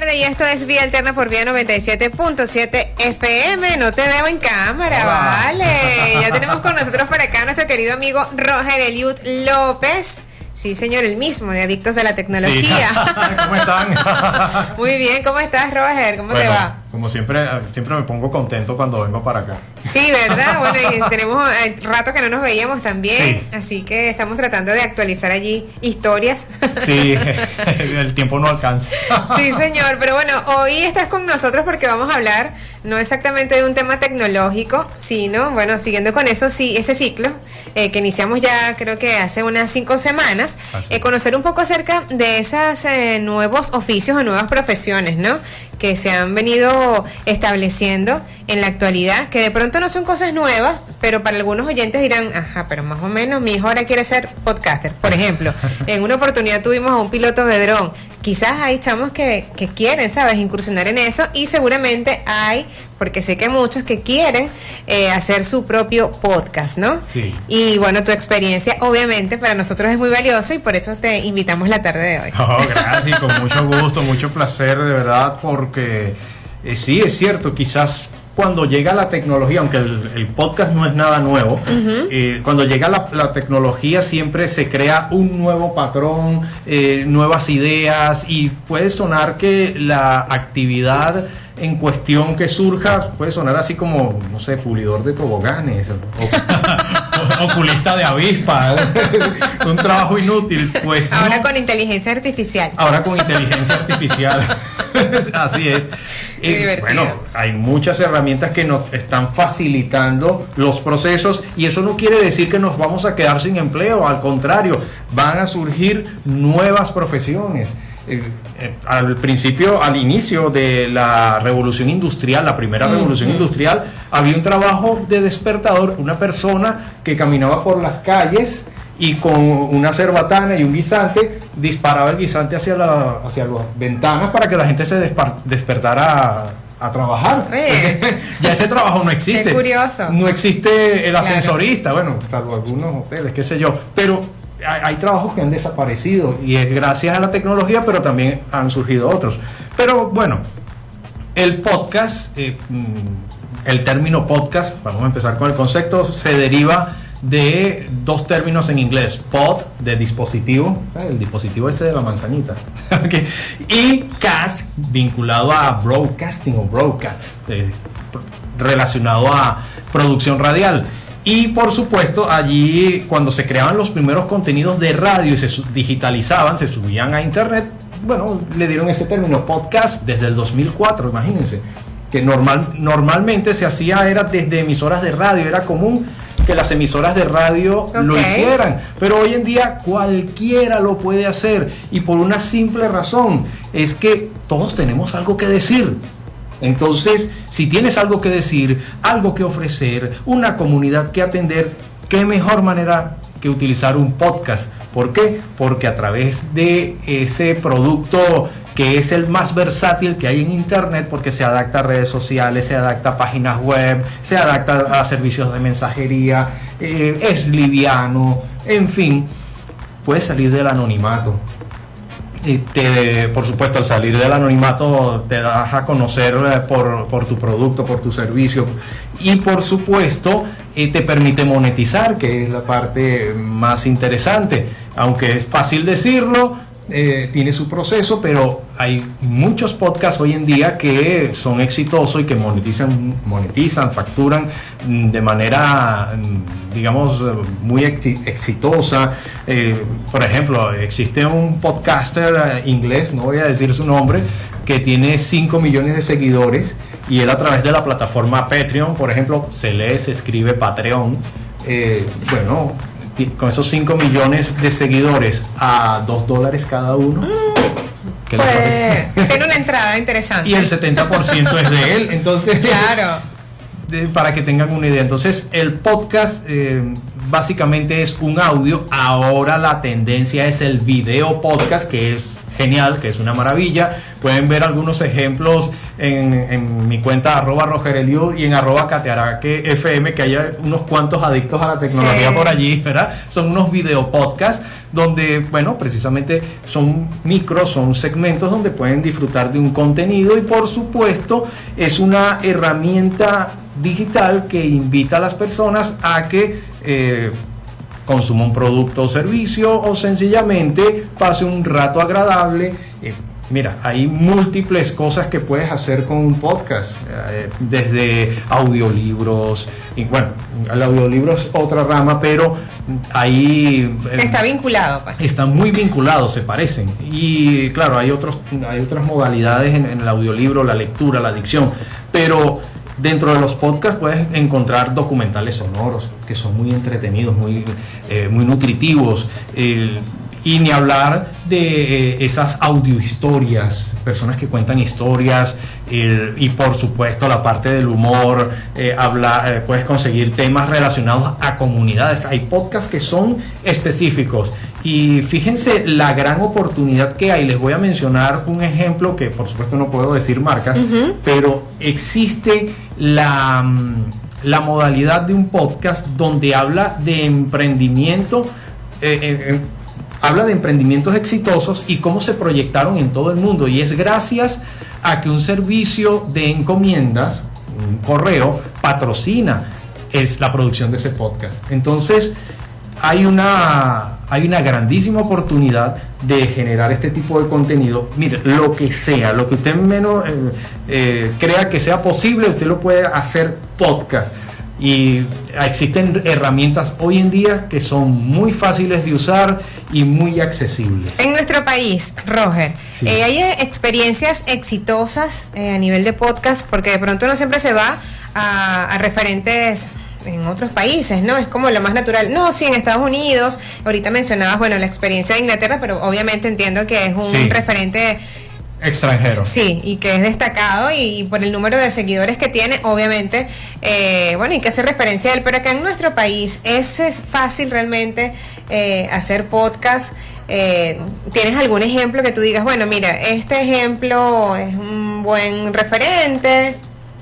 tarde y esto es Vía Alterna por Vía 97.7 FM. No te veo en cámara, hola. Vale. Ya tenemos con nosotros por acá a nuestro querido amigo Roger Eliud López. Sí, señor, el mismo de Adictos a la Tecnología. Sí. ¿Cómo están? Muy bien, ¿cómo estás, Roger? ¿Cómo te va? Como siempre me pongo contento cuando vengo para acá. Sí, ¿verdad? Bueno, y tenemos el rato que no nos veíamos también, sí. Así que estamos tratando de actualizar allí historias. Sí, el tiempo no alcanza. Sí, señor, pero bueno, hoy estás con nosotros porque vamos a hablar no exactamente de un tema tecnológico, sino, bueno, siguiendo con eso, sí, ese ciclo que iniciamos ya creo que hace unas 5 semanas, conocer un poco acerca de esos nuevos oficios o nuevas profesiones, ¿no?, que se han venido estableciendo en la actualidad, que de pronto no son cosas nuevas, pero para algunos oyentes dirán, ajá, pero más o menos mi hijo ahora quiere ser podcaster. Por ejemplo, en una oportunidad tuvimos a un piloto de dron. Quizás hay chamos que quieren, ¿sabes?, incursionar en eso, y seguramente hay, porque sé que muchos que quieren hacer su propio podcast, ¿no? Sí. Y bueno, tu experiencia obviamente para nosotros es muy valiosa y por eso te invitamos la tarde de hoy. Oh, gracias, con mucho gusto, mucho placer, de verdad, porque sí, es cierto, quizás cuando llega la tecnología, aunque el podcast no es nada nuevo, cuando llega la tecnología siempre se crea un nuevo patrón, nuevas ideas, y puede sonar que la actividad en cuestión que surja puede sonar así como, no sé, pulidor de toboganes o oculista de avispas, un trabajo inútil. Pues ahora no. Con inteligencia artificial. Ahora con inteligencia artificial. Así es. Bueno, hay muchas herramientas que nos están facilitando los procesos, y eso no quiere decir que nos vamos a quedar sin empleo, al contrario, van a surgir nuevas profesiones. Al inicio de la revolución industrial, la primera revolución industrial, había un trabajo de despertador, una persona que caminaba por las calles y con una cerbatana y un guisante disparaba el guisante hacia las ventanas para que la gente se despertara a trabajar. Ya ese trabajo no existe. Qué curioso. No existe el ascensorista, bueno, salvo algunos hoteles, qué sé yo, pero hay trabajos que han desaparecido y es gracias a la tecnología, pero también han surgido otros. Pero bueno, el podcast, el término podcast, vamos a empezar con el concepto, se deriva de dos términos en inglés: pod, de dispositivo, el dispositivo ese de la manzanita, okay, y cast, vinculado a broadcasting o broadcast, relacionado a producción radial. Y por supuesto, allí cuando se creaban los primeros contenidos de radio y se digitalizaban, se subían a internet, bueno, le dieron ese término podcast desde el 2004, imagínense, que normalmente se hacía, era desde emisoras de radio, era común que las emisoras de radio lo hicieran, pero hoy en día cualquiera lo puede hacer, y por una simple razón, es que todos tenemos algo que decir. Entonces, si tienes algo que decir, algo que ofrecer, una comunidad que atender, qué mejor manera que utilizar un podcast. ¿Por qué? Porque a través de ese producto que es el más versátil que hay en internet, porque se adapta a redes sociales, se adapta a páginas web, se adapta a servicios de mensajería, es liviano, en fin, puedes salir del anonimato. Por supuesto, al salir del anonimato te das a conocer por tu producto, por tu servicio, y por supuesto te permite monetizar, que es la parte más interesante, aunque es fácil decirlo, tiene su proceso, pero hay muchos podcasts hoy en día que son exitosos y que monetizan, facturan de manera, digamos, muy exitosa. Por ejemplo, existe un podcaster inglés, no voy a decir su nombre, que tiene 5 millones de seguidores, y él, a través de la plataforma Patreon, por ejemplo, se escribe Patreon, bueno, con esos 5 millones de seguidores a $2 cada uno. Pues tiene una entrada interesante. Y el 70% es de él. Entonces, claro, para que tengan una idea. Entonces, el podcast básicamente es un audio. Ahora la tendencia es el video podcast, que es genial, que es una maravilla. Pueden ver algunos ejemplos en mi cuenta @rogereliu y en @catearaquefm, que hay unos cuantos adictos a la tecnología por allí, ¿verdad? Son unos video podcasts donde, bueno, precisamente son micros, son segmentos donde pueden disfrutar de un contenido, y por supuesto es una herramienta digital que invita a las personas a que consuma un producto o servicio, o sencillamente pase un rato agradable. Mira, hay múltiples cosas que puedes hacer con un podcast, desde audiolibros, y bueno, el audiolibro es otra rama, pero ahí está vinculado, pues. Están muy vinculados, se parecen. Y claro, hay otras modalidades en el audiolibro, la lectura, la dicción, pero dentro de los podcasts puedes encontrar documentales sonoros que son muy entretenidos, muy nutritivos, y ni hablar de esas audiohistorias, personas que cuentan historias, y por supuesto la parte del humor. Puedes conseguir temas relacionados a comunidades. Hay podcasts que son específicos, y fíjense la gran oportunidad que hay. Les voy a mencionar un ejemplo que por supuesto no puedo decir marcas, pero existe la modalidad de un podcast donde habla de emprendimiento, habla de emprendimientos exitosos y cómo se proyectaron en todo el mundo, y es gracias a que un servicio de encomiendas, un correo, patrocina la producción de ese podcast. Entonces hay una grandísima oportunidad de generar este tipo de contenido. Mire, lo que sea, lo que usted menos crea que sea posible, usted lo puede hacer podcast. Y existen herramientas hoy en día que son muy fáciles de usar y muy accesibles. En nuestro país, Roger, sí, hay experiencias exitosas a nivel de podcast, porque de pronto uno siempre se va a referentes en otros países, ¿no? Es como lo más natural. No, sí, en Estados Unidos. Ahorita mencionabas, bueno, la experiencia de Inglaterra, pero obviamente entiendo que es un referente extranjero. Sí, y que es destacado, y por el número de seguidores que tiene, obviamente, bueno, hay que hacer referencia a él. Pero acá en nuestro país es fácil realmente hacer podcast. ¿Tienes algún ejemplo que tú digas, bueno, mira, este ejemplo es un buen referente?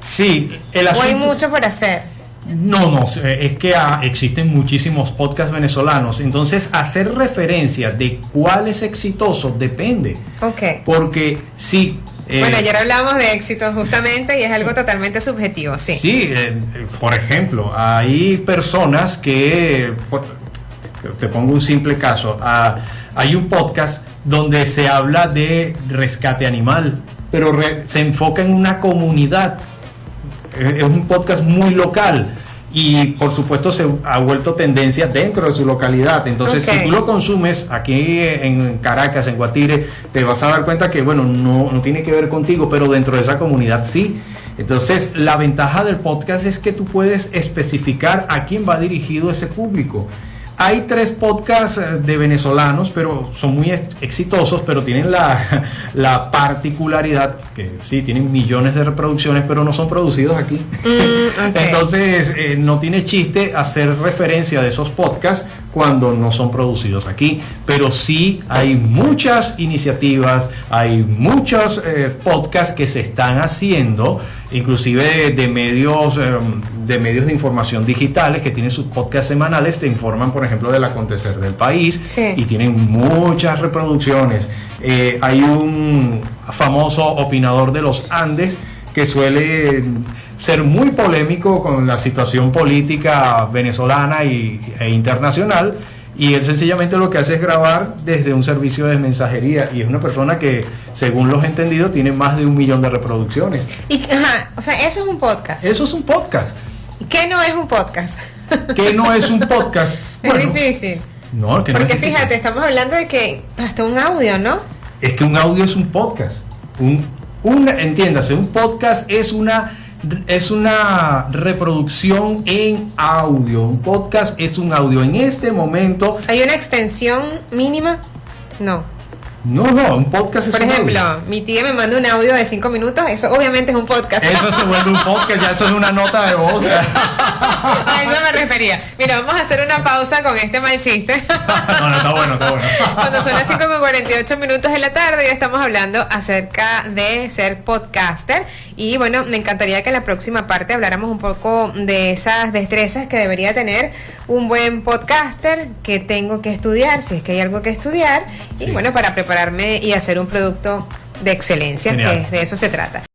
Sí, ¿O hay mucho por hacer? No, es que existen muchísimos podcasts venezolanos. Entonces, hacer referencia de cuál es exitoso depende. Ok. Porque sí. Bueno, ayer hablamos de éxito justamente, y es algo totalmente subjetivo, sí. Sí, por ejemplo, hay personas que, te pongo un simple caso, hay un podcast donde se habla de rescate animal, pero se enfoca en una comunidad. Es un podcast muy local, y por supuesto se ha vuelto tendencia dentro de su localidad. Entonces, si tú lo consumes aquí en Caracas, en Guatire, te vas a dar cuenta que, bueno, no tiene que ver contigo, pero dentro de esa comunidad sí. Entonces, la ventaja del podcast es que tú puedes especificar a quién va dirigido ese público. Hay 3 podcasts de venezolanos, pero son muy exitosos, pero tienen la particularidad que sí, tienen millones de reproducciones, pero no son producidos aquí. Okay. Entonces, no tiene chiste hacer referencia de esos podcasts cuando no son producidos aquí. Pero sí hay muchas iniciativas, hay muchos podcasts que se están haciendo, inclusive de medios de información digitales, que tienen sus podcasts semanales, te informan, por ejemplo, del acontecer del país, sí, y tienen muchas reproducciones. Hay un famoso opinador de los Andes que suele ser muy polémico con la situación política venezolana e internacional, y él sencillamente lo que hace es grabar desde un servicio de mensajería, y es una persona que, según los entendidos, tiene más de 1 millón de reproducciones. O sea, eso es un podcast. Eso es un podcast. ¿Qué no es un podcast? ¿Qué no es un podcast? Es difícil. No, que porque no es difícil. Fíjate, estamos hablando de que hasta un audio, ¿no? Es que un audio es un podcast. Entiéndase, un podcast es una reproducción en audio. Un podcast es un audio. En este momento, ¿hay una extensión mínima? No. No, un podcast es Por un ejemplo, audio. mi tía me manda un audio de 5 minutos, eso obviamente es un podcast. Eso se vuelve un podcast, ya eso es una nota de voz. A eso me refería. Mira, vamos a hacer una pausa con este mal chiste. No, está bueno. Cuando son las 5:48 de la tarde, ya estamos hablando acerca de ser podcaster. Y bueno, me encantaría que en la próxima parte habláramos un poco de esas destrezas que debería tener un buen podcaster, que tengo que estudiar, si es que hay algo que estudiar, y Sí. bueno, para prepararme y hacer un producto de excelencia, Genial. que de eso se trata.